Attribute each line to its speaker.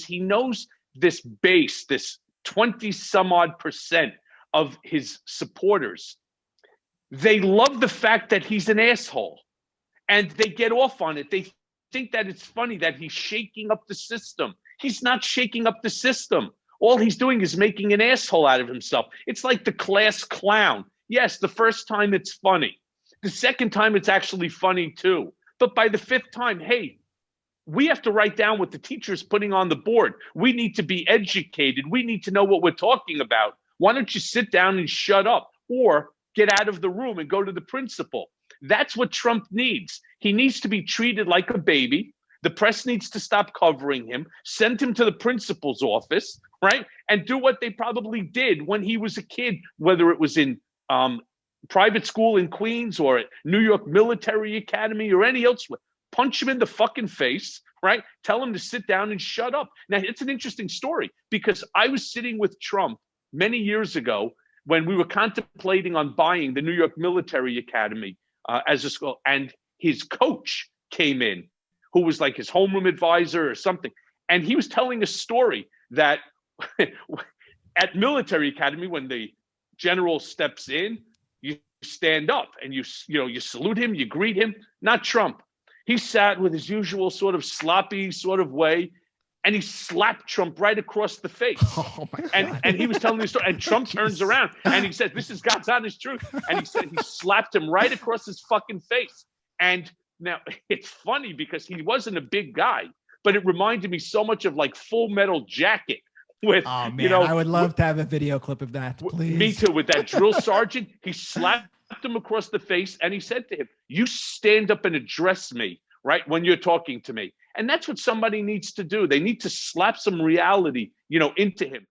Speaker 1: he knows this base, this 20 some odd percent of his supporters. They love the fact that he's an asshole, and they get off on it. They think that it's funny that he's shaking up the system. He's not shaking up the system. All he's doing is making an asshole out of himself. It's like the class clown. Yes, the first time it's funny. The second time it's actually funny too. But by the fifth time, hey, we have to write down what the teacher's putting on the board. We need to be educated. We need to know what we're talking about. Why don't you sit down and shut up, or get out of the room and go to the principal? That's what Trump needs. He needs to be treated like a baby. The press needs to stop covering him, send him to the principal's office, right? And do what they probably did when he was a kid, whether it was in private school in Queens or at New York Military Academy or any elsewhere. Punch him in the fucking face, right? Tell him to sit down and shut up. Now, it's an interesting story because I was sitting with Trump many years ago when we were contemplating on buying the New York Military Academy as a school, and his coach came in, who was like his homeroom advisor or something. And he was telling a story that at Military Academy, when the general steps in, you stand up and you salute him, you greet him. Not Trump. He sat with his usual sort of sloppy sort of way, and he slapped Trump right across the face. Oh my God. And he was telling the story, and Trump turns around and he says, "This is God's honest truth." And he said he slapped him right across his fucking face. And now it's funny because he wasn't a big guy, but it reminded me so much of like Full Metal Jacket. With,
Speaker 2: oh man, I would love to have a video clip of that, please.
Speaker 1: Me too. With that drill sergeant, he slapped him across the face and he said to him, "You stand up and address me, right, when you're talking to me." And that's what somebody needs to do. They need to slap some reality, into him.